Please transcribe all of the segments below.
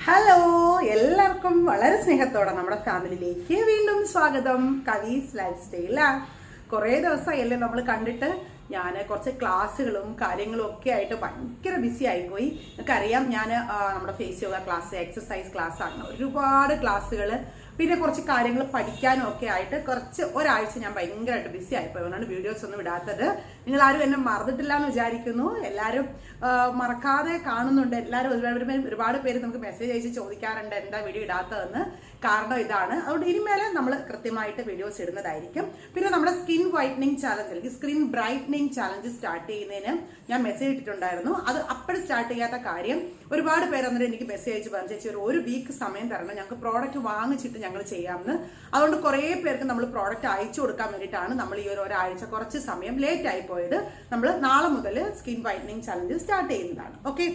Hello, എല്ലാവർക്കും വളരെ സ്നേഹത്തോടെ നമ്മുടെ ഫാമിലിയിലേക്ക് വീണ്ടും സ്വാഗതം. കവീസ് ലൈഫ് സ്റ്റൈലാണ്. കുറേ ദിവസമായല്ലേ നമ്മൾ കണ്ടിട്ട്. ഞാൻ കുറച്ച് ക്ലാസ്സുകളും കാര്യങ്ങളും ഒക്കെ ആയിട്ട് ഭയങ്കര ബിസി ആയിപ്പോയി. നിങ്ങൾക്കറിയാം, ഞാൻ നമ്മുടെ face yoga class, exercise class ആണ്, ഒരുപാട് ക്ലാസ്സുകൾ, പിന്നെ കുറച്ച് കാര്യങ്ങൾ പഠിക്കാനും ഒക്കെ ആയിട്ട് ഒരാഴ്ച ഞാൻ ഭയങ്കരമായിട്ട് ബിസി ആയിപ്പോയി. അതുകൊണ്ടാണ് വീഡിയോസ് ഒന്നും ഇടാത്തത്. നിങ്ങളാരും എന്നെ മറന്നിട്ടില്ല എന്ന് വിചാരിക്കുന്നു. എല്ലാവരും മറക്കാതെ കാണുന്നുണ്ട്. എല്ലാവരും ഒരുപാട് പേര് നമുക്ക് മെസ്സേജ് അയച്ച് ചോദിക്കാറുണ്ട് എന്താ വീഡിയോ ഇടാത്തതെന്ന്. കാരണം ഇതാണ്. അതുകൊണ്ട് ഇനിമേലെ നമ്മൾ കൃത്യമായിട്ട് വീഡിയോസ് ഇടുന്നതായിരിക്കും. പിന്നെ നമ്മുടെ സ്കിൻ വൈറ്റനിങ് ചാലഞ്ച്, അല്ലെങ്കിൽ സ്കിൻ ബ്രൈറ്റനിങ് ചാലഞ്ച് സ്റ്റാർട്ട് ചെയ്യുന്നതിന് ഞാൻ മെസ്സേജ് ഇട്ടിട്ടുണ്ടായിരുന്നു. അത് അപ്പോഴും സ്റ്റാർട്ട് ചെയ്യാത്ത കാര്യം, ഒരുപാട് പേര് അന്നേരം എനിക്ക് മെസ്സേജ് അയച്ച് പറഞ്ഞു, ചേച്ചി ഒരു വീക്ക് സമയം തരണം, ഞങ്ങൾക്ക് പ്രോഡക്റ്റ് വാങ്ങിച്ചിട്ട് ഞങ്ങൾ ചെയ്യാമെന്ന്. അതുകൊണ്ട് കുറേ പേർക്ക് നമ്മൾ പ്രോഡക്റ്റ് അയച്ചു കൊടുക്കാൻ വേണ്ടിയിട്ടാണ് നമ്മൾ ഈ ഒരാഴ്ച കുറച്ച് സമയം ലേറ്റ് ആയി പോയത്. നമ്മൾ നാളെ മുതൽ സ്കിൻ വൈറ്റനിങ് ചാലഞ്ച് സ്റ്റാർട്ട് ചെയ്യുന്നതാണ്. ഓക്കെ,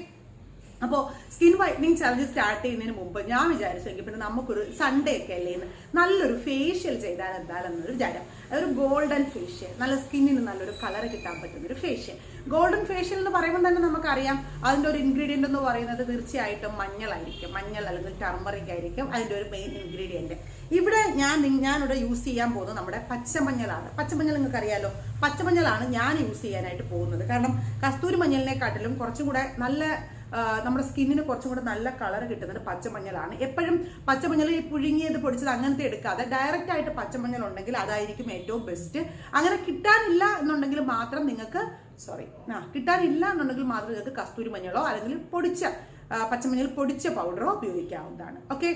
അപ്പോൾ സ്കിൻ വൈറ്റനിങ് ചാലഞ്ച് സ്റ്റാർട്ട് ചെയ്യുന്നതിന് മുമ്പ് ഞാൻ വിചാരിച്ചെങ്കിൽ പിന്നെ നമുക്കൊരു സൺഡേ ഒക്കെ അല്ലേ നല്ലൊരു ഫേഷ്യൽ ചെയ്താൽ എന്താണെന്നൊരു വിചാരം. അതൊരു ഗോൾഡൻ ഫേഷ്യൽ, നല്ല സ്കിന്നിന് നല്ലൊരു കളർ കിട്ടാൻ പറ്റുന്നൊരു ഫേഷ്യൽ. ഗോൾഡൻ ഫേഷ്യൽ എന്ന് പറയുമ്പോൾ തന്നെ നമുക്കറിയാം അതിൻ്റെ ഒരു ഇൻഗ്രീഡിയൻ്റ് എന്ന് പറയുന്നത് തീർച്ചയായിട്ടും മഞ്ഞളായിരിക്കും. മഞ്ഞൾ അല്ലെങ്കിൽ ടർമറിക് ആയിരിക്കും അതിൻ്റെ ഒരു മെയിൻ ഇൻഗ്രീഡിയൻറ്റ്. ഇവിടെ ഞാനിവിടെ യൂസ് ചെയ്യാൻ പോകുന്നത് നമ്മുടെ പച്ചമഞ്ഞളാണ്. പച്ചമഞ്ഞൾ നിങ്ങൾക്ക് അറിയാലോ, പച്ചമഞ്ഞളാണ് ഞാൻ യൂസ് ചെയ്യാനായിട്ട് പോകുന്നത്. കാരണം കസ്തൂരി മഞ്ഞളിനെക്കാട്ടിലും കുറച്ചും കൂടെ നല്ല നമ്മുടെ സ്കിന്നിന് കുറച്ചും കൂടെ നല്ല കളർ കിട്ടുന്നത് പച്ചമഞ്ഞളാണ്. എപ്പോഴും പച്ചമഞ്ഞൾ പൊഴുങ്ങിയത് പൊടിച്ചത് അങ്ങനത്തെ എടുക്കാതെ ഡയറക്റ്റ് ആയിട്ട് പച്ചമഞ്ഞൾ ഉണ്ടെങ്കിൽ അതായിരിക്കും ഏറ്റവും ബെസ്റ്റ്. അങ്ങനെ കിട്ടാനില്ല എന്നുണ്ടെങ്കിൽ മാത്രം നിങ്ങൾക്ക് കസ്തൂരി മഞ്ഞളോ അല്ലെങ്കിൽ പൊടിച്ച പച്ചമഞ്ഞൾ പൊടിച്ച പൗഡറോ ഉപയോഗിക്കാവുന്നതാണ്. ഓക്കെ,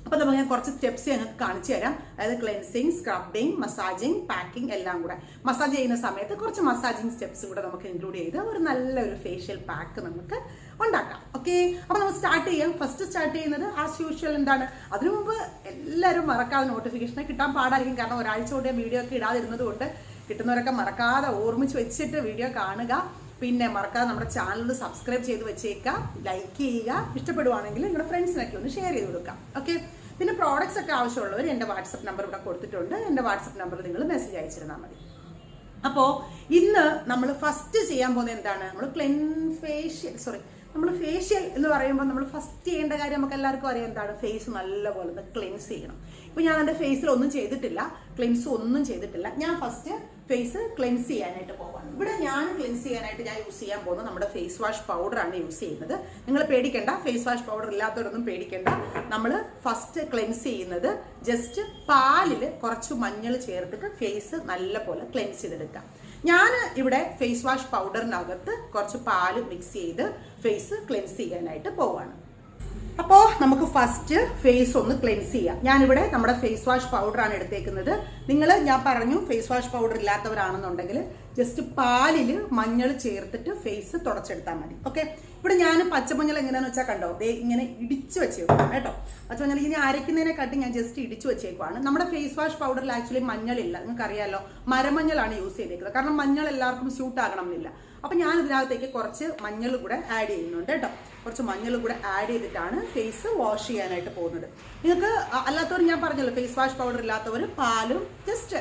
അപ്പോൾ നമുക്ക് ഞാൻ കുറച്ച് സ്റ്റെപ്സ് ഞങ്ങൾക്ക് കാണിച്ചു തരാം. അതായത് ക്ലെൻസിങ്, സ്ക്രബിങ്, മസാജിങ്, പാക്കിംഗ് എല്ലാം കൂടെ. മസാജ് ചെയ്യുന്ന സമയത്ത് കുറച്ച് മസാജിങ് സ്റ്റെപ്സ് കൂടെ നമുക്ക് ഇൻക്ലൂഡ് ചെയ്ത് ഒരു നല്ലൊരു ഫേഷ്യൽ പാക്ക് നമുക്ക് ഉണ്ടാക്കാം. ഓക്കെ, അപ്പോൾ നമുക്ക് സ്റ്റാർട്ട് ചെയ്യാം. ഫസ്റ്റ് സ്റ്റാർട്ട് ചെയ്യുന്നത് ആസ് യൂഷ്വൽ എന്താണ്, അതിനു മുമ്പ് എല്ലാവരും മറക്കാതെ നോട്ടിഫിക്കേഷൻ കിട്ടാൻ പാടായിരിക്കും. കാരണം ഒരാഴ്ച കൊണ്ട് വീഡിയോ ഒക്കെ ഇടാതിരുന്നത് കൊണ്ട് കിട്ടുന്നവരൊക്കെ മറക്കാതെ ഓർമ്മിച്ച് വെച്ചിട്ട് വീഡിയോ കാണുക. പിന്നെ മറക്കാതെ നമ്മുടെ ചാനൽ സബ്സ്ക്രൈബ് ചെയ്ത് വെച്ചേക്കുക, ലൈക്ക് ചെയ്യുക, ഇഷ്ടപ്പെടുവാണെങ്കിൽ നിങ്ങളുടെ ഫ്രണ്ട്സിനൊക്കെ ഒന്ന് ഷെയർ ചെയ്ത് കൊടുക്കാം. ഓക്കെ, പിന്നെ പ്രോഡക്ട്സ് ഒക്കെ ആവശ്യമുള്ളവർ എൻ്റെ വാട്സപ്പ് നമ്പർ ഇവിടെ കൊടുത്തിട്ടുണ്ട്. എൻ്റെ വാട്സപ്പ് നമ്പറിൽ നിങ്ങൾ മെസ്സേജ് അയച്ചിരുന്നാൽ മതി. അപ്പോൾ ഇന്ന് നമ്മൾ ഫസ്റ്റ് ചെയ്യാൻ പോകുന്നത് എന്താണ്, നമ്മൾ ഫേഷ്യൽ എന്ന് പറയുമ്പോൾ നമ്മൾ ഫസ്റ്റ് ചെയ്യേണ്ട കാര്യം നമുക്ക് എല്ലാവർക്കും അറിയാം എന്താണ്, ഫേസ് നല്ലപോലെ ഒന്ന് ക്ലെൻസ് ചെയ്യണം. ഇപ്പൊ ഞാൻ എൻ്റെ ഫേസിൽ ഒന്നും ചെയ്തിട്ടില്ല, ക്ലെൻസ് ഒന്നും ചെയ്തിട്ടില്ല. ഞാൻ ഫസ്റ്റ് ഫേസ് ക്ലെൻസ് ചെയ്യാനായിട്ട് പോവാണ്. ഇവിടെ ഞാൻ ക്ലെൻസ് ചെയ്യാനായിട്ട് ഞാൻ യൂസ് ചെയ്യാൻ പോകുന്നത് നമ്മുടെ ഫേസ് വാഷ് പൗഡറാണ് യൂസ് ചെയ്യുന്നത്. നിങ്ങൾ പേടിക്കേണ്ട, ഫേസ് വാഷ് പൗഡർ ഇല്ലാത്തവരൊന്നും പേടിക്കേണ്ട. നമ്മൾ ഫസ്റ്റ് ക്ലെൻസ് ചെയ്യുന്നത് ജസ്റ്റ് പാലിൽ കുറച്ച് മഞ്ഞൾ ചേർത്തിട്ട് ഫേസ് നല്ലപോലെ ക്ലെൻസ് ചെയ്തെടുക്കാം. ഞാൻ ഇവിടെ ഫേസ് വാഷ് പൗഡറിനകത്ത് കുറച്ച് പാല് മിക്സ് ചെയ്ത് ഫേസ് ക്ലെൻസ് ചെയ്യാനായിട്ട് പോവാണ്. അപ്പോൾ നമുക്ക് ഫസ്റ്റ് ഫേസ് ഒന്ന് ക്ലെൻസ് ചെയ്യാം. ഞാനിവിടെ നമ്മുടെ ഫേസ് വാഷ് പൗഡറാണ് എടുത്തേക്കുന്നത്. ഞാൻ പറഞ്ഞു ഫേസ് വാഷ് പൗഡർ ഇല്ലാത്തവരാണെന്നുണ്ടെങ്കിൽ ജസ്റ്റ് പാലിൽ മഞ്ഞൾ ചേർത്തിട്ട് ഫേസ് തുടച്ചെടുത്താൽ മതി. ഓക്കെ, ഇവിടെ ഞാൻ പച്ചമഞ്ഞൾ എങ്ങനെയാണെന്ന് വെച്ചാൽ കണ്ടോ, ഇങ്ങനെ ഇടിച്ചു വെച്ചേക്കും കേട്ടോ. പച്ചമഞ്ഞൾ ഇനി അരയ്ക്കുന്നതിനെക്കാട്ടി ഞാൻ ജസ്റ്റ് ഇടിച്ചു വെച്ചേക്കുവാണ്. നമ്മുടെ ഫേസ് വാഷ് പൗഡറിൽ ആക്ച്വലി മഞ്ഞളില്ല, നിങ്ങൾക്ക് അറിയാലോ, മരമഞ്ഞളാണ് യൂസ് ചെയ്തേക്കുന്നത്. കാരണം മഞ്ഞൾ എല്ലാവർക്കും സ്യൂട്ട് ആകണം എന്നില്ല. അപ്പം ഞാൻ ഇതിനകത്തേക്ക് കുറച്ച് മഞ്ഞൾ കൂടെ ആഡ് ചെയ്യുന്നുണ്ട് കേട്ടോ. കുറച്ച് മഞ്ഞൾ കൂടെ ആഡ് ചെയ്തിട്ടാണ് ഫേസ് വാഷ് ചെയ്യാനായിട്ട് പോകുന്നത്. നിങ്ങൾക്ക് അല്ലാത്തവർ, ഞാൻ പറഞ്ഞല്ലോ, ഫേസ് വാഷ് പൗഡർ ഇല്ലാത്തവർ പാലും ജസ്റ്റ്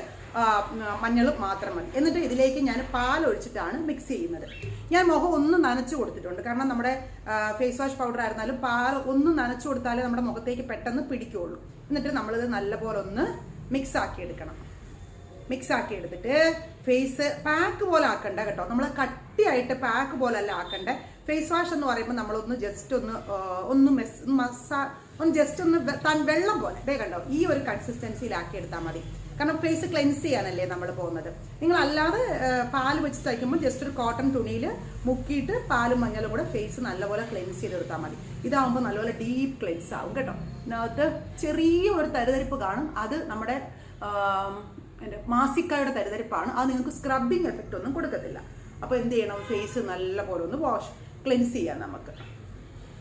മഞ്ഞളും മാത്രം മതി. എന്നിട്ട് ഇതിലേക്ക് ഞാൻ പാലൊഴിച്ചിട്ടാണ് മിക്സ് ചെയ്യുന്നത്. ഞാൻ മുഖം ഒന്ന് നനച്ചു കൊടുത്തിട്ടുണ്ട്. കാരണം നമ്മുടെ ഫേസ് വാഷ് പൗഡർ ആയിരുന്നാലും പാൽ ഒന്ന് നനച്ചു കൊടുത്താലേ നമ്മുടെ മുഖത്തേക്ക് പെട്ടെന്ന് പിടിക്കുകയുള്ളൂ. എന്നിട്ട് നമ്മളിത് നല്ലപോലെ ഒന്ന് മിക്സ് ആക്കി എടുക്കണം. മിക്സ് ആക്കി എടുത്തിട്ട് ഫേസ് പാക്ക് പോലെ ആക്കണ്ട കേട്ടോ. നമ്മൾ കട്ടിയായിട്ട് പാക്ക് പോലെ അല്ല ആക്കണ്ടേ. ഫേസ് വാഷ് എന്ന് പറയുമ്പോൾ നമ്മളൊന്ന് ജസ്റ്റ് ജസ്റ്റ് ഒന്ന് വെള്ളം പോലെ കണ്ടോ, ഈ ഒരു കൺസിസ്റ്റൻസിയിലാക്കി എടുത്താൽ മതി. കാരണം ഫേസ് ക്ലെൻസ് ചെയ്യാനല്ലേ നമ്മൾ പോകുന്നത്. നിങ്ങൾ അല്ലാതെ പാല് വെച്ച് തയ്ക്കുമ്പോൾ ജസ്റ്റ് ഒരു കോട്ടൺ തുണിയിൽ മുക്കിയിട്ട് പാലും മഞ്ഞളും കൂടെ ഫേസ് നല്ലപോലെ ക്ലെൻസ് ചെയ്തെടുത്താൽ മതി. ഇതാവുമ്പോൾ നല്ലപോലെ ഡീപ്പ് ക്ലെൻസ് ആവും കേട്ടോ. ഇതിനകത്ത് ചെറിയ ഒരു തരിതരിപ്പ് കാണും, അത് നമ്മുടെ മാസിക്കായുടെ തരിതരിപ്പാണ്. അത് നിങ്ങൾക്ക് സ്ക്രബിങ് എഫക്റ്റ് ഒന്നും കൊടുക്കത്തില്ല. അപ്പോൾ എന്ത് ചെയ്യണം, ഫേസ് നല്ലപോലെ ഒന്ന് ക്ലെൻസ് ചെയ്യാം. നമുക്ക്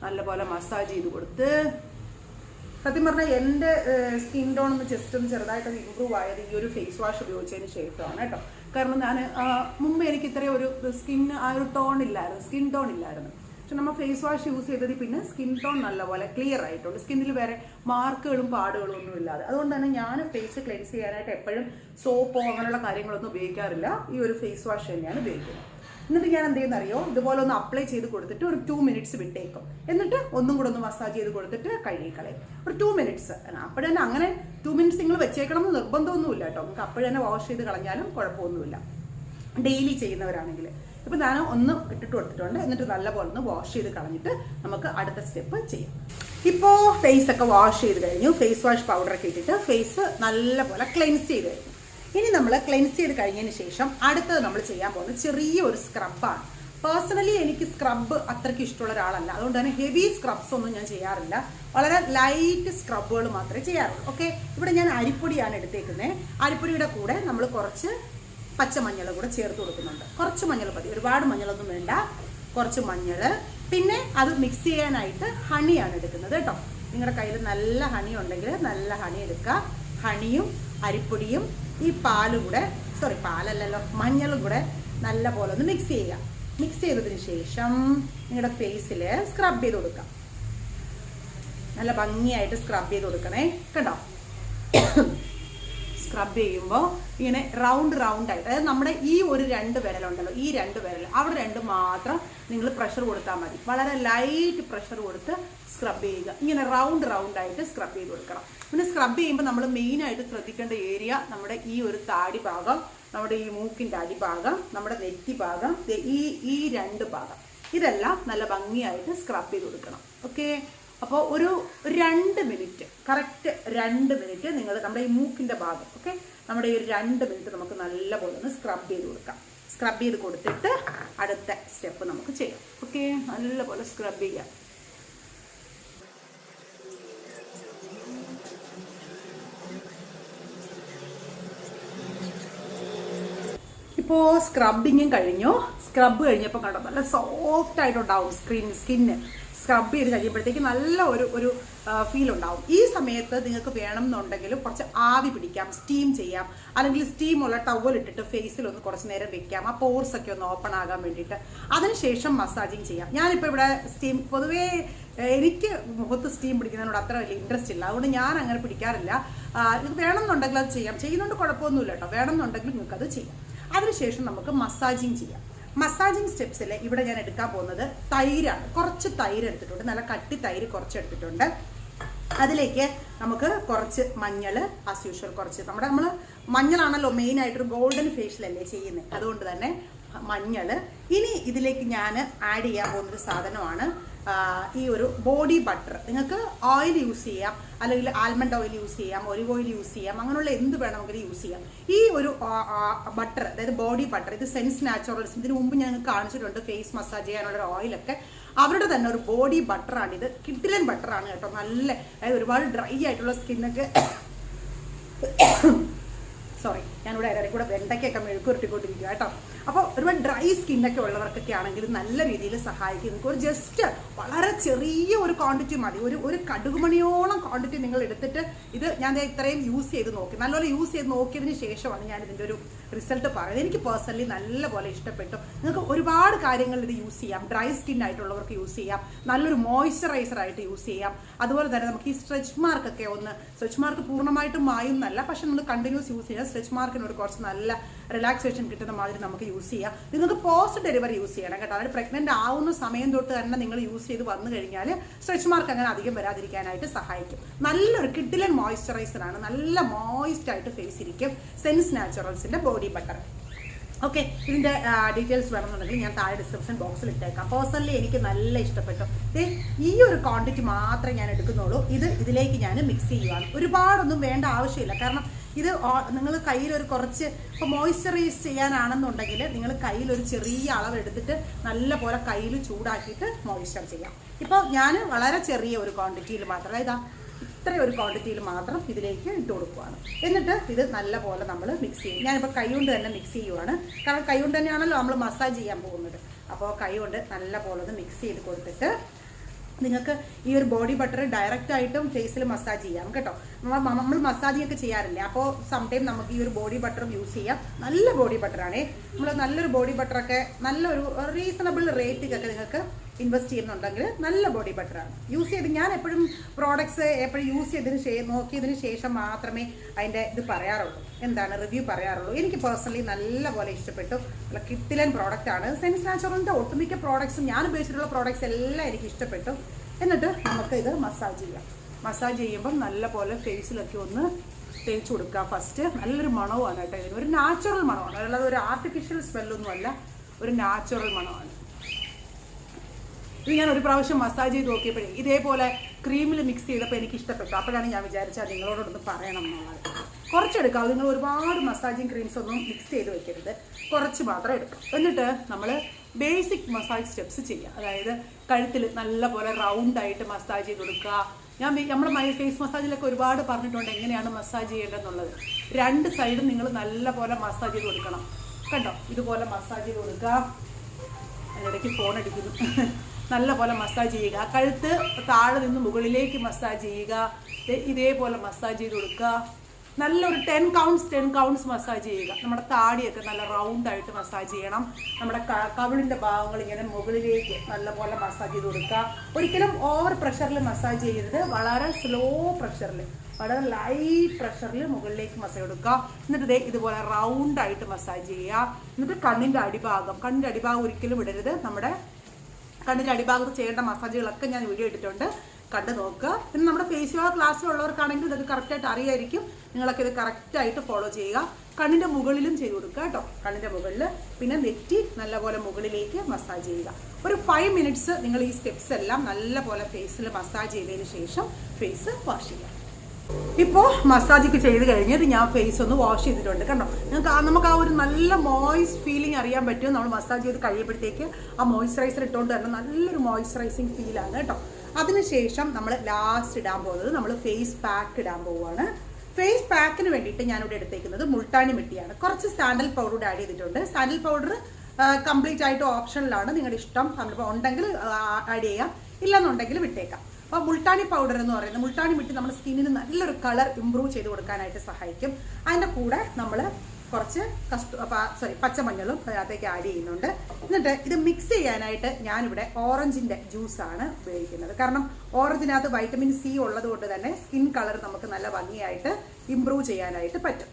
നല്ലപോലെ മസാജ് ചെയ്ത് കൊടുത്ത്, സത്യം പറഞ്ഞാൽ എൻ്റെ സ്കിൻ ടോൺ ഒന്ന് ജസ്റ്റ് ഒന്ന് ചെറുതായിട്ടൊന്ന് ഇമ്പ്രൂവ് ആയത് ഈ ഒരു ഫേസ് വാഷ് ഉപയോഗിച്ചതിന് ശേഷമാണ് കേട്ടോ. കാരണം ഞാൻ മുമ്പ് എനിക്ക് ഇത്രയും ഒരു സ്കിൻ ടോൺ ഇല്ലായിരുന്നു. പക്ഷെ നമ്മൾ ഫേസ് വാഷ് യൂസ് ചെയ്തത് പിന്നെ സ്കിൻ ടോൺ നല്ലപോലെ ക്ലിയർ ആയിട്ടുണ്ട്. സ്കിന്നിൽ വേറെ മാർക്കുകളും പാടുകളും ഒന്നും ഇല്ലാതെ. അതുകൊണ്ട് തന്നെ ഞാൻ ഫേസ് ക്ലെൻസ് ചെയ്യാനായിട്ട് എപ്പോഴും സോപ്പോ അങ്ങനെയുള്ള കാര്യങ്ങളൊന്നും ഉപയോഗിക്കാറില്ല. ഈ ഒരു ഫേസ് വാഷ് തന്നെയാണ് ഉപയോഗിക്കുന്നത്. എന്നിട്ട് ഞാൻ എന്ത് ചെയ്യുന്നറിയോ, ഇതുപോലെ ഒന്ന് അപ്ലൈ ചെയ്ത് കൊടുത്തിട്ട് ഒരു 2 മിനിറ്റ്സ് വിട്ടേക്കും. എന്നിട്ട് ഒന്നും കൂടെ ഒന്ന് മസാജ് ചെയ്ത് കൊടുത്തിട്ട് കഴുകിക്കളയും. ഒരു 2 മിനിറ്റ്സ്. അപ്പോഴന്നെ അങ്ങനെ 2 മിനിറ്റ്സ് നിങ്ങൾ വെച്ചേക്കണം എന്ന് നിർബന്ധമൊന്നുമില്ല കേട്ടോ. നമുക്ക് അപ്പോഴന്നെ വാഷ് ചെയ്ത് കളഞ്ഞാലും കുഴപ്പമൊന്നുമില്ല, ഡെയിലി ചെയ്യുന്നവരാണെങ്കിൽ. ഇപ്പം ഞാൻ ഒന്ന് ഇട്ടിട്ട് കൊടുത്തിട്ടുണ്ട്. എന്നിട്ട് നല്ലപോലെ ഒന്ന് വാഷ് ചെയ്ത് കളഞ്ഞിട്ട് നമുക്ക് അടുത്ത സ്റ്റെപ്പ് ചെയ്യാം. ഇപ്പോൾ ഫേസ് ഒക്കെ വാഷ് ചെയ്ത് കഴിഞ്ഞു. ഫേസ് വാഷ് പൗഡറൊക്കെ ഇട്ടിട്ട് ഫേസ് നല്ലപോലെ ക്ലെൻസ് ചെയ്ത് കഴിഞ്ഞു. ഇനി നമ്മൾ ക്ലെൻസ് ചെയ്ത് കഴിഞ്ഞതിന് ശേഷം അടുത്തത് നമ്മൾ ചെയ്യാൻ പോകുന്നത് ചെറിയൊരു സ്ക്രബാണ്. പേഴ്സണലി എനിക്ക് സ്ക്രബ് അത്രയ്ക്ക് ഇഷ്ടമുള്ള ഒരാളല്ല, അതുകൊണ്ട് തന്നെ ഹെവി സ്ക്രബ്സ് ഒന്നും ഞാൻ ചെയ്യാറില്ല. വളരെ ലൈറ്റ് സ്ക്രബുകൾ മാത്രമേ ചെയ്യാറുള്ളൂ. ഓക്കെ, ഇവിടെ ഞാൻ അരിപ്പൊടിയാണ് എടുത്തേക്കുന്നത്. അരിപ്പൊടിയുടെ കൂടെ നമ്മൾ കുറച്ച് പച്ചമഞ്ഞൾ കൂടെ ചേർത്ത് കൊടുക്കുന്നുണ്ട്. കുറച്ച് മഞ്ഞൾ മതി, ഒരുപാട് മഞ്ഞളൊന്നും വേണ്ട. കുറച്ച് മഞ്ഞൾ, പിന്നെ അത് മിക്സ് ചെയ്യാനായിട്ട് ഹണിയാണ് എടുക്കുന്നത് കേട്ടോ. നിങ്ങളുടെ കയ്യിൽ നല്ല ഹണി ഉണ്ടെങ്കിൽ നല്ല ഹണി എടുക്കുക. ഹണിയും അരിപ്പൊടിയും ഈ പാലും കൂടെ, പാലല്ലല്ലോ, മഞ്ഞളും കൂടെ നല്ല പോലെ ഒന്ന് മിക്സ് ചെയ്യുക. മിക്സ് ചെയ്തതിന് ശേഷം നിങ്ങളുടെ ഫേസിൽ സ്ക്രബ് ചെയ്ത് കൊടുക്കാം. നല്ല ഭംഗിയായിട്ട് സ്ക്രബ് ചെയ്ത് കൊടുക്കണേ കേട്ടോ. സ്ക്രബ് ചെയ്യുമ്പോൾ ഇങ്ങനെ റൗണ്ട് ആയിട്ട്, അതായത് നമ്മുടെ ഈ ഒരു 2 വിരലുണ്ടല്ലോ, ഈ 2 വിരൽ അവിടെ 2 മാത്രം നിങ്ങൾ പ്രഷർ കൊടുത്താൽ മതി. വളരെ ലൈറ്റ് പ്രഷർ കൊടുത്ത് സ്ക്രബ് ചെയ്യുക. ഇങ്ങനെ റൗണ്ട് ആയിട്ട് സ്ക്രബ് ചെയ്ത് കൊടുക്കണം. പിന്നെ സ്ക്രബ് ചെയ്യുമ്പോൾ നമ്മൾ മെയിനായിട്ട് ശ്രദ്ധിക്കേണ്ട ഏരിയ നമ്മുടെ ഈ ഒരു താടി ഭാഗം, നമ്മുടെ ഈ മൂക്കിൻ്റെ അടിഭാഗം, നമ്മുടെ നെറ്റി ഭാഗം, ഈ 2 ഭാഗം, ഇതെല്ലാം നല്ല ഭംഗിയായിട്ട് സ്ക്രബ് ചെയ്ത് കൊടുക്കണം. ഓക്കെ, അപ്പോൾ ഒരു 2 മിനിറ്റ്, കറക്റ്റ് 2 മിനിറ്റ് നിങ്ങൾ നമ്മുടെ ഈ മൂക്കിൻ്റെ ഭാഗം, ഓക്കെ, നമ്മുടെ ഈ 2 മിനിറ്റ് നമുക്ക് നല്ലപോലെ ഒന്ന് സ്ക്രബ് ചെയ്ത് കൊടുക്കാം. സ്ക്രബ് ചെയ്ത് കൊടുത്തിട്ട് അടുത്ത സ്റ്റെപ്പ് നമുക്ക് ചെയ്യാം. ഓക്കെ, നല്ലപോലെ സ്ക്രബ് ചെയ്യാം. ഇപ്പോൾ സ്ക്രബിങ്ങും കഴിഞ്ഞു. സ്ക്രബ് കഴിഞ്ഞപ്പോൾ കണ്ടോ നല്ല സോഫ്റ്റ് ആയിട്ടുണ്ടാവും സ്കിന്ന്. സ്ക്രബ് ചെയ്ത് കഴിയുമ്പോഴത്തേക്ക് നല്ല ഒരു ഫീൽ ഉണ്ടാവും. ഈ സമയത്ത് നിങ്ങൾക്ക് വേണം എന്നുണ്ടെങ്കിൽ കുറച്ച് ആവി പിടിക്കാം, സ്റ്റീം ചെയ്യാം, അല്ലെങ്കിൽ സ്റ്റീമുള്ള ടവൽ ഇട്ടിട്ട് ഫേസിലൊന്ന് കുറച്ച് നേരം വെക്കാം, ആ പോർസ് ഒക്കെ ഒന്ന് ഓപ്പൺ ആകാൻ വേണ്ടിയിട്ട്. അതിനുശേഷം മസാജിങ് ചെയ്യാം. ഞാനിപ്പോൾ ഇവിടെ സ്റ്റീം, പൊതുവേ എനിക്ക് മുഖത്ത് സ്റ്റീം പിടിക്കുന്നതിനോട് അത്ര വലിയ ഇൻട്രസ്റ്റ് ഇല്ല, അതുകൊണ്ട് ഞാൻ അങ്ങനെ പിടിക്കാറില്ല. ഇത് വേണമെന്നുണ്ടെങ്കിൽ അത് ചെയ്യാം, ചെയ്യുന്നതുകൊണ്ട് കുഴപ്പമൊന്നുമില്ല കേട്ടോ. വേണമെന്നുണ്ടെങ്കിൽ നിങ്ങൾക്കത് ചെയ്യാം. അതിനുശേഷം നമുക്ക് മസാജിങ് ചെയ്യാം. മസാജിങ് സ്റ്റെപ്സിൽ ഇവിടെ ഞാൻ എടുക്കാൻ പോകുന്നത് തൈരാണ്. കുറച്ച് തൈര് എടുത്തിട്ടുണ്ട്, നല്ല കട്ടി തൈര് കുറച്ച് എടുത്തിട്ടുണ്ട്. അതിലേക്ക് നമുക്ക് കുറച്ച് മഞ്ഞൾ, ആസ് യൂഷ്വൽ കുറച്ച് നമ്മൾ മഞ്ഞളാണല്ലോ മെയിനായിട്ടൊരു ഗോൾഡൻ ഫേഷ്യലല്ലേ ചെയ്യുന്നത്, അതുകൊണ്ട് തന്നെ മഞ്ഞൾ. ഇനി ഇതിലേക്ക് ഞാൻ ആഡ് ചെയ്യാൻ പോകുന്നൊരു സാധനമാണ് ഈ ഒരു ബോഡി ബട്ടർ. നിങ്ങൾക്ക് ഓയിൽ യൂസ് ചെയ്യാം, അല്ലെങ്കിൽ ആൽമണ്ട് ഓയിൽ യൂസ് ചെയ്യാം, ഒലിവ് ഓയിൽ യൂസ് ചെയ്യാം, അങ്ങനെയുള്ള എന്ത് വേണമെങ്കിലും യൂസ് ചെയ്യാം. ഈ ഒരു ബട്ടർ, അതായത് ബോഡി ബട്ടർ, ഇത് സെൻസ് നാച്ചുറൽസ്, ഇതിന് മുമ്പ് ഞാൻ കാണിച്ചിട്ടുണ്ട് ഫേസ് മസാജ് ചെയ്യാനുള്ള ഓയിലൊക്കെ. അവരുടെ തന്നെ ഒരു ബോഡി ബട്ടറാണിത്. കിഡിലൻ ബട്ടറാണ് കേട്ടോ. നല്ല, അതായത് ഒരുപാട് ഡ്രൈ ആയിട്ടുള്ള സ്കിന്നൊക്കെ ഞാനിവിടെ ഇടയ്ക്ക് കൂടെ വെണ്ടയ്ക്കൊക്കെ മെഴുക്കുരുട്ടിക്കൊണ്ടിരിക്കുക കേട്ടോ. അപ്പോൾ ഒരുപാട് ഡ്രൈ സ്കിന്നൊക്കെ ഉള്ളവർക്കൊക്കെ ആണെങ്കിൽ നല്ല രീതിയിൽ സഹായിക്കും. നിങ്ങൾക്ക് ഒരു ജസ്റ്റ് വളരെ ചെറിയ ഒരു ക്വാണ്ടിറ്റി മതി, ഒരു കടുകുമണിയോളം ക്വാണ്ടിറ്റി നിങ്ങൾ എടുത്തിട്ട് ഇത് ഞാൻ ഇത്രയും യൂസ് ചെയ്ത് നോക്കി. നല്ലപോലെ യൂസ് ചെയ്ത് നോക്കിയതിന് ശേഷമാണ് ഞാൻ ഇതിൻ്റെ ഒരു റിസൾട്ട് പറയുന്നത്. എനിക്ക് പേഴ്സണലി നല്ലപോലെ ഇഷ്ടപ്പെട്ടു. നിങ്ങൾക്ക് ഒരുപാട് കാര്യങ്ങൾ ഇത് യൂസ് ചെയ്യാം. ഡ്രൈ സ്കിൻ ആയിട്ടുള്ളവർക്ക് യൂസ് ചെയ്യാം, നല്ലൊരു മോയ്സ്ചറൈസർ ആയിട്ട് യൂസ് ചെയ്യാം. അതുപോലെ തന്നെ നമുക്ക് ഈ സ്ട്രെച്ച് മാർക്കൊക്കെ സ്ട്രെച്ച് മാർക്ക് പൂർണ്ണമായിട്ടും മായും എന്നല്ല, പക്ഷെ നമ്മൾ കണ്ടിന്യൂസ് യൂസ് ചെയ്യാം. സ്ട്രെച്ച് മാർക്കിനൊരു കുറച്ച് നല്ല റിലാക്സേഷൻ കിട്ടുന്ന മാതിരി നമുക്ക് യൂസ് ചെയ്യാം. നിങ്ങൾക്ക് പോസ്റ്റ് ഡെലിവറി യൂസ് ചെയ്യണം കേട്ടോ. അതായത് പ്രഗ്നന്റ് ആവുന്ന സമയം തൊട്ട് തന്നെ നിങ്ങൾ യൂസ് ചെയ്ത് വന്നു കഴിഞ്ഞാൽ സ്ട്രെച്ച് മാർക്ക് അങ്ങനെ അധികം വരാതിരിക്കാനായിട്ട് സഹായിക്കും. നല്ലൊരു കിഡിലൻ മോയ്സ്ചറൈസറാണ്, നല്ല മോയിസ്റ്റ് ആയിട്ട് ഫേസ് ഇരിക്കും. സെൻസ് നാച്ചുറൽസിന്റെ ബോഡി ബട്ടർ. ഓക്കെ, ഇതിൻ്റെ ഡീറ്റെയിൽസ് വേണമെന്നുണ്ടെങ്കിൽ ഞാൻ താഴെ ഡിസ്ക്രിപ്ഷൻ ബോക്സിൽ ഇട്ടേക്കാം. പേഴ്സണലി എനിക്ക് നല്ല ഇഷ്ടപ്പെട്ടു. ഈ ഒരു ക്വാണ്ടിറ്റി മാത്രമേ ഞാൻ എടുക്കുന്നുള്ളൂ. ഇതിലേക്ക് ഞാൻ മിക്സ് ചെയ്യുകയാണ്. ഒരുപാടൊന്നും വേണ്ട ആവശ്യമില്ല, കാരണം ഇത് നിങ്ങൾ കയ്യിലൊരു കുറച്ച്, ഇപ്പോൾ മോയ്സ്ചറൈസ് ചെയ്യാനാണെന്നുണ്ടെങ്കിൽ നിങ്ങൾ കയ്യിലൊരു ചെറിയ അളവ് എടുത്തിട്ട് നല്ല പോലെ കയ്യിൽ ചൂടാക്കിയിട്ട് മോയ്സ്ചർ ചെയ്യാം. ഇപ്പോൾ ഞാൻ വളരെ ചെറിയ ഒരു ക്വാണ്ടിറ്റിയിൽ മാത്രം, അതായത് ഇത്രയും ഒരു ക്വാണ്ടിറ്റിയിൽ മാത്രം ഇതിലേക്ക് ഇട്ട് കൊടുക്കുകയാണ്. എന്നിട്ട് ഇത് നല്ല പോലെ നമ്മൾ മിക്സ് ചെയ്യും. ഞാനിപ്പോൾ കൈ കൊണ്ട് തന്നെ മിക്സ് ചെയ്യുവാണ്, കാരണം കൈ കൊണ്ട് തന്നെയാണല്ലോ നമ്മൾ മസാജ് ചെയ്യാൻ പോകുന്നത്. അപ്പോൾ കൈ കൊണ്ട് നല്ല പോലെ ഒന്ന് മിക്സ് ചെയ്ത് കൊടുത്തിട്ട് നിങ്ങൾക്ക് ഈ ഒരു ബോഡി ബട്ടർ ഡയറക്റ്റ് ആയിട്ടും ഫേസിൽ മസാജ് ചെയ്യാം കേട്ടോ. നമ്മൾ മസാജിങ് ഒക്കെ ചെയ്യാറില്ല, അപ്പോൾ സംടൈം നമുക്ക് ഈ ഒരു ബോഡി ബട്ടറും യൂസ് ചെയ്യാം. നല്ല ബോഡി ബട്ടറാണേ. നമ്മൾ നല്ലൊരു ബോഡി ബട്ടറൊക്കെ നല്ലൊരു റീസണബിൾ റേറ്റിലൊക്കെ നിങ്ങൾക്ക് ഇൻവെസ്റ്റ് ചെയ്യുന്നുണ്ടെങ്കിൽ നല്ല ബോഡി ബട്ടറാണ് യൂസ് ചെയ്ത്. ഞാൻ എപ്പോഴും പ്രോഡക്ട്സ് യൂസ് ചെയ്തതിന് നോക്കിയതിന് ശേഷം മാത്രമേ അതിൻ്റെ ഇത് പറയാറുള്ളൂ, എന്താണ് റിവ്യൂ പറയാറുള്ളൂ. എനിക്ക് പേഴ്സണലി നല്ലപോലെ ഇഷ്ടപ്പെട്ടു. നല്ല കിട്ടിലൻ പ്രോഡക്റ്റാണ്. സെൻസ് നാച്ചുറലിൻ്റെ ഒട്ടുമിക്ക പ്രോഡക്ട്സും ഞാൻ ഉപയോഗിച്ചിട്ടുള്ള പ്രോഡക്ട്സ് എല്ലാം എനിക്ക് ഇഷ്ടപ്പെട്ടു. എന്നിട്ട് നമുക്ക് ഇത് മസാജ് ചെയ്യാം. മസാജ് ചെയ്യുമ്പം നല്ലപോലെ ഫേസിലൊക്കെ ഒന്ന് തേച്ച് കൊടുക്കുക. ഫസ്റ്റ് നല്ലൊരു മണവുമാണ് കേട്ടോ, ഇതിന് ഒരു നാച്ചുറൽ മണമാണ്, അല്ലാതെ ഒരു ആർട്ടിഫിഷ്യൽ സ്മെല്ലൊന്നുമല്ല, ഒരു നാച്ചുറൽ മണമാണ്. ഇത് ഞാൻ ഒരു പ്രാവശ്യം മസാജ് ചെയ്ത് നോക്കിയപ്പോഴേ ഇതേപോലെ ക്രീമിൽ മിക്സ് ചെയ്തപ്പോൾ എനിക്ക് ഇഷ്ടപ്പെട്ടു. അപ്പോഴാണ് ഞാൻ വിചാരിച്ചത് നിങ്ങളോടൊന്ന് പറയണം എന്നുള്ളത്. കുറച്ചെടുക്കാം, നിങ്ങൾ ഒരുപാട് മസാജിങ് ക്രീംസ് ഒന്നും മിക്സ് ചെയ്ത് വെക്കരുത്, കുറച്ച് മാത്രം എടുക്കാം. എന്നിട്ട് നമ്മൾ ബേസിക് മസാജ് സ്റ്റെപ്സ് ചെയ്യുക. അതായത് കഴുത്തിൽ നല്ലപോലെ റൗണ്ടായിട്ട് മസാജ് ചെയ്ത് കൊടുക്കുക. നമ്മുടെ ഫേസ് മസാജിലൊക്കെ ഒരുപാട് പറഞ്ഞിട്ടുണ്ട് എങ്ങനെയാണ് മസാജ് ചെയ്യേണ്ടതെന്നുള്ളത്. രണ്ട് സൈഡും നിങ്ങൾ നല്ലപോലെ മസാജ് ചെയ്ത് കൊടുക്കണം. കണ്ടോ, ഇതുപോലെ മസാജ് ചെയ്ത് കൊടുക്കുക. അതിനിടയ്ക്ക് ഫോൺ അടിക്കുന്നു. നല്ലപോലെ മസാജ് ചെയ്യുക. കഴുത്ത് താഴെ നിന്ന് മുകളിലേക്ക് മസാജ് ചെയ്യുക. ഇതേപോലെ മസാജ് ചെയ്ത് കൊടുക്കുക. നല്ലൊരു 10 കൗണ്ട്സ് മസാജ് ചെയ്യുക. നമ്മുടെ താടിയൊക്കെ നല്ല റൗണ്ടായിട്ട് മസാജ് ചെയ്യണം. നമ്മുടെ കവിളിൻ്റെ ഭാഗങ്ങൾ ഇങ്ങനെ മുകളിലേക്ക് നല്ലപോലെ മസാജ് ചെയ്ത് കൊടുക്കുക. ഒരിക്കലും ഓവർ പ്രഷറിൽ മസാജ് ചെയ്യരുത്, വളരെ സ്ലോ പ്രഷറിൽ, വളരെ ലൈറ്റ് പ്രഷറിൽ മുകളിലേക്ക് മസാജ് കൊടുക്കുക. എന്നിട്ട് ഇതുപോലെ റൗണ്ടായിട്ട് മസാജ് ചെയ്യുക. എന്നിട്ട് കണ്ണിൻ്റെ അടിഭാഗം ഒരിക്കലും വിടരുത്. നമ്മുടെ കണ്ണിൻ്റെ അടിഭാഗത്ത് ചെയ്യേണ്ട മസാജുകളൊക്കെ ഞാൻ വീഡിയോ ഇട്ടിട്ടുണ്ട്, കണ്ട് നോക്കുക. പിന്നെ നമ്മുടെ ഫേസ് യോഗ ക്ലാസ്സിലുള്ളവർക്കാണെങ്കിൽ ഇതൊക്കെ കറക്റ്റായിട്ട് അറിയായിരിക്കും. നിങ്ങളൊക്കെ ഇത് കറക്റ്റായിട്ട് ഫോളോ ചെയ്യുക. കണ്ണിൻ്റെ മുകളിലും ചെയ്ത് കൊടുക്കുക കേട്ടോ, കണ്ണിൻ്റെ മുകളിൽ. പിന്നെ നെറ്റി നല്ലപോലെ മുകളിലേക്ക് മസാജ് ചെയ്യുക. ഒരു 5 മിനിറ്റ്സ് നിങ്ങൾ ഈ സ്റ്റെപ്സ് എല്ലാം നല്ലപോലെ ഫേസിൽ മസാജ് ചെയ്തതിന് ശേഷം ഫേസ് വാഷ് ചെയ്യുക. ഇപ്പോൾ മസാജൊക്കെ ചെയ്ത് കഴിഞ്ഞിട്ട് ഞാൻ ഫേസ് ഒന്ന് വാഷ് ചെയ്തിട്ടുണ്ട്. കണ്ടോ, നമുക്ക് ആ ഒരു നല്ല മോയ്സ് ഫീലിംഗ് അറിയാൻ പറ്റും. നമ്മൾ മസാജ് ചെയ്ത് കഴിയുമ്പോഴത്തേക്ക് ആ മോയ്സ്ചറൈസർ ഇട്ടുകൊണ്ട് തന്നെ നല്ലൊരു മോയ്സ്ചറൈസിങ് ഫീലാണ് കേട്ടോ. അതിനുശേഷം നമ്മൾ ലാസ്റ്റ് ഇടാൻ പോകുന്നത് നമ്മൾ ഫേസ് പാക്ക് ഇടാൻ പോവുകയാണ്. ഫേസ് പാക്കിന് വേണ്ടിയിട്ട് ഞാനിവിടെ എടുത്തേക്കുന്നത് മുൾട്ടാനി മിട്ടിയാണ്. കുറച്ച് സാൻഡൽ പൗഡർ കൂടെ ആഡ് ചെയ്തിട്ടുണ്ട്. സാൻഡൽ പൗഡർ കംപ്ലീറ്റ് ആയിട്ട് ഓപ്ഷനിലാണ്, നിങ്ങളുടെ ഇഷ്ടം. ഉണ്ടെങ്കിൽ ആഡ് ചെയ്യാം, ഇല്ലെന്നുണ്ടെങ്കിൽ വിട്ടേക്കാം. അപ്പോൾ മുൾട്ടാനി പൗഡർ എന്ന് പറയുന്നത്, മുൾട്ടാനി മിട്ടി നമ്മുടെ സ്കിന്നിന് നല്ലൊരു കളർ ഇമ്പ്രൂവ് ചെയ്ത് കൊടുക്കാനായിട്ട് സഹായിക്കും. അതിൻ്റെ കൂടെ നമ്മൾ കുറച്ച് പച്ചമഞ്ഞളും അതിനകത്തേക്ക് ആഡ് ചെയ്യുന്നുണ്ട്. എന്നിട്ട് ഇത് മിക്സ് ചെയ്യാനായിട്ട് ഞാനിവിടെ ഓറഞ്ചിൻ്റെ ജ്യൂസാണ് ഉപയോഗിക്കുന്നത്. കാരണം ഓറഞ്ചിനകത്ത് വൈറ്റമിൻ സി ഉള്ളത് കൊണ്ട് തന്നെ സ്കിൻ കളർ നമുക്ക് നല്ല ഭംഗിയായിട്ട് ഇമ്പ്രൂവ് ചെയ്യാനായിട്ട് പറ്റും.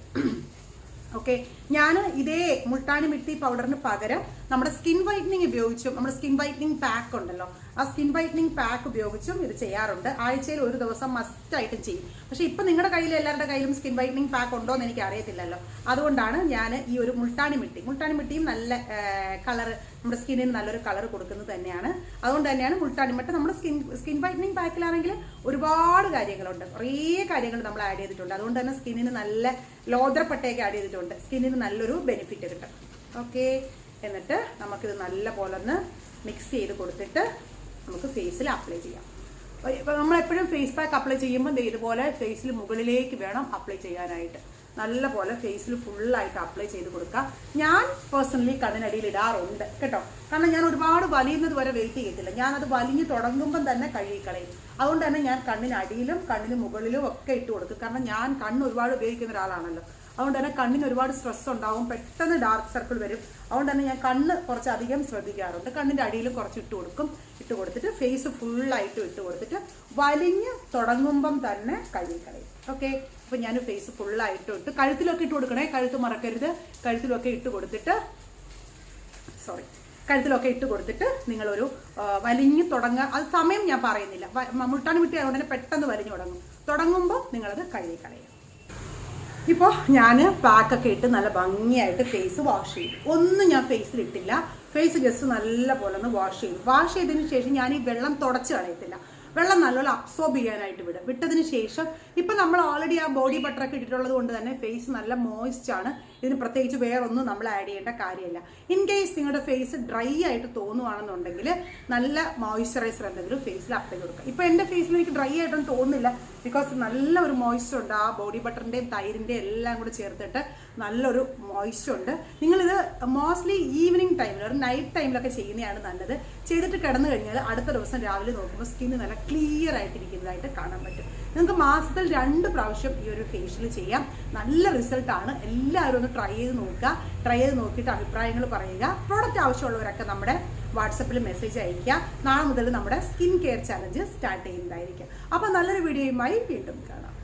ഓക്കെ, ഞാൻ ഇതേ മുൾട്ടാനി മിട്ടി പൗഡറിന് പകരം നമ്മുടെ സ്കിൻ വൈറ്റനിങ് ഉപയോഗിച്ചും, നമ്മുടെ സ്കിൻ വൈറ്റനിങ് പാക്ക് ഉണ്ടല്ലോ, ആ സ്കിൻ വൈറ്റനിങ് പാക്ക് ഉപയോഗിച്ചും ഇത് ചെയ്യാറുണ്ട്. ആഴ്ചയിൽ ഒരു ദിവസം മസ്റ്റായിട്ടും ചെയ്യും. പക്ഷേ ഇപ്പം നിങ്ങളുടെ കയ്യിൽ എല്ലാവരുടെ കയ്യിലും സ്കിൻ വൈറ്റനിങ് പാക്ക് ഉണ്ടോ എന്ന് എനിക്ക് അറിയത്തില്ലല്ലോ. അതുകൊണ്ടാണ് ഞാൻ ഈ ഒരു മുൾട്ടാനി മിട്ടിയും നല്ല കളർ, നമ്മുടെ സ്കിന്നിന് നല്ലൊരു കളർ കൊടുക്കുന്നത് തന്നെയാണ്. അതുകൊണ്ട് തന്നെയാണ് മുൾട്ടാനി മിട്ടി. നമ്മുടെ സ്കിൻ വൈറ്റനിങ് പാക്കിലാണെങ്കിൽ ഒരുപാട് കാര്യങ്ങളുണ്ട്, കുറേ കാര്യങ്ങൾ നമ്മൾ ആഡ് ചെയ്തിട്ടുണ്ട്. അതുകൊണ്ട് തന്നെ സ്കിന്നിന് നല്ല ലോദ്രപ്പട്ടയൊക്കെ ആഡ് ചെയ്തിട്ടുണ്ട്. സ്കിന്നിന് നല്ലൊരു ബെനിഫിറ്റ് കിട്ടും. ഓക്കെ, എന്നിട്ട് നമുക്കിത് നല്ല പോലെ ഒന്ന് മിക്സ് ചെയ്ത് കൊടുത്തിട്ട് നമുക്ക് ഫേസിൽ അപ്ലൈ ചെയ്യാം. ഇപ്പം നമ്മളെപ്പോഴും ഫേസ് പാക്ക് അപ്ലൈ ചെയ്യുമ്പോൾ ഇതുപോലെ ഫേസിൽ മുകളിലേക്ക് വേണം അപ്ലൈ ചെയ്യാനായിട്ട്. നല്ല പോലെ ഫേസിൽ ഫുള്ളായിട്ട് അപ്ലൈ ചെയ്ത് കൊടുക്കുക. ഞാൻ പേഴ്സണലി കണ്ണിനടിയിൽ ഇടാറുണ്ട് കേട്ടോ. കാരണം ഞാൻ ഒരുപാട് വലിയുന്നത് വരെ വെയിറ്റ് ചെയ്യത്തില്ല. ഞാനത് വലിഞ്ഞ് തുടങ്ങുമ്പം തന്നെ കഴുകിക്കളയും. അതുകൊണ്ട് തന്നെ ഞാൻ കണ്ണിനടിയിലും കണ്ണിന് മുകളിലും ഒക്കെ ഇട്ട് കൊടുക്കും. കാരണം ഞാൻ കണ്ണ് ഒരുപാട് ഉപയോഗിക്കുന്ന ഒരാളാണല്ലോ. അതുകൊണ്ട് തന്നെ കണ്ണിന് ഒരുപാട് സ്ട്രെസ് ഉണ്ടാവും, പെട്ടെന്ന് ഡാർക്ക് സർക്കിൾ വരും. അതുകൊണ്ട് തന്നെ ഞാൻ കണ്ണ് കുറച്ചധികം ശ്രദ്ധിക്കാറുണ്ട്. കണ്ണിൻ്റെ അടിയിലും കുറച്ച് ഇട്ട് കൊടുത്തിട്ട് ഫേസ് ഫുള്ളായിട്ട് ഇട്ട് കൊടുത്തിട്ട് വലിഞ്ഞ് തുടങ്ങുമ്പം തന്നെ കഴുകിക്കളയും. ഓക്കെ, അപ്പോൾ ഞാൻ ഫേസ് ഫുള്ളായിട്ട് ഇട്ട് കഴുത്തിലൊക്കെ ഇട്ട് കൊടുക്കണേ, കഴുത്ത് മറക്കരുത്. കഴുത്തിലൊക്കെ ഇട്ട് കൊടുത്തിട്ട് നിങ്ങളൊരു വലിഞ്ഞ് തുടങ്ങുക. അത് സമയം ഞാൻ പറയുന്നില്ല, മുൾട്ടാനി മിട്ടി അതുകൊണ്ട് തന്നെ പെട്ടെന്ന് വലിഞ്ഞു തുടങ്ങുമ്പോൾ നിങ്ങളത് കഴുകിക്കളയും. ഇപ്പോൾ ഞാൻ പാക്കൊക്കെ ഇട്ട് നല്ല ഭംഗിയായിട്ട് ഫേസ് വാഷ് ചെയ്തു. ഒന്നും ഞാൻ ഫേസിലിട്ടില്ല, ഫേസ് ജസ്റ്റ് നല്ല പോലെ ഒന്ന് വാഷ് ചെയ്തതിന് ശേഷം ഞാൻ ഈ വെള്ളം തുടച്ച് കളയത്തില്ല. വെള്ളം നല്ലപോലെ അബ്സോർബ് ചെയ്യാനായിട്ട് വിട്ടതിന് ശേഷം ഇപ്പം നമ്മൾ ഓൾറെഡി ആ ബോഡി ബട്ടറൊക്കെ ഇട്ടിട്ടുള്ളത് കൊണ്ട് തന്നെ ഫേസ് നല്ല മോയ്സ്റ്റ് ആണ്. ഇതിന് പ്രത്യേകിച്ച് വേറൊന്നും നമ്മൾ ആഡ് ചെയ്യേണ്ട കാര്യമില്ല. ഇൻ കേസ് നിങ്ങളുടെ ഫേസ് ഡ്രൈ ആയിട്ട് തോന്നുവാണെന്നുണ്ടെങ്കിൽ നല്ല മോയ്സ്ചറൈസർ എന്തെങ്കിലും ഫേസിൽ അപ്ലൈ കൊടുക്കുക. ഇപ്പം എൻ്റെ ഫേസിൽ എനിക്ക് ഡ്രൈ ആയിട്ടൊന്നും തോന്നുന്നില്ല, ബിക്കോസ് നല്ല ഒരു മോയ്സ്ചർ ഉണ്ട്. ആ ബോഡി ബട്ടറിൻ്റെയും തൈരിൻ്റെയും എല്ലാം കൂടി ചേർത്തിട്ട് നല്ലൊരു മോയ്സ്ചർ ഉണ്ട്. നിങ്ങളിത് മോസ്റ്റ്ലി ഈവനിങ് ടൈമിൽ, ഒരു നൈറ്റ് ടൈമിലൊക്കെ ചെയ്യുന്നതാണ് നല്ലത്. ചെയ്തിട്ട് കിടന്നു കഴിഞ്ഞാൽ അടുത്ത ദിവസം രാവിലെ നോക്കുമ്പോൾ സ്കിന്ന് നല്ല ക്ലിയർ ആയിട്ടിരിക്കുന്നതായിട്ട് കാണാൻ പറ്റും. നിങ്ങൾക്ക് മാസത്തിൽ 2 പ്രാവശ്യം ഈ ഒരു ഫേഷ്യൽ ചെയ്യാം. നല്ല റിസൾട്ടാണ്. എല്ലാവരും ഒന്ന് ട്രൈ ചെയ്ത് നോക്കുക. ട്രൈ ചെയ്ത് നോക്കിയിട്ട് അഭിപ്രായങ്ങൾ പറയുക. പ്രോഡക്റ്റ് ആവശ്യമുള്ളവരൊക്കെ നമ്മുടെ വാട്സപ്പിൽ മെസ്സേജ് അയയ്ക്കുക. നാളെ മുതൽ നമ്മുടെ സ്കിൻ കെയർ ചാലഞ്ച് സ്റ്റാർട്ട് ചെയ്യുന്നതായിരിക്കും. അപ്പോൾ നല്ലൊരു വീഡിയോയുമായി വീണ്ടും കാണാം.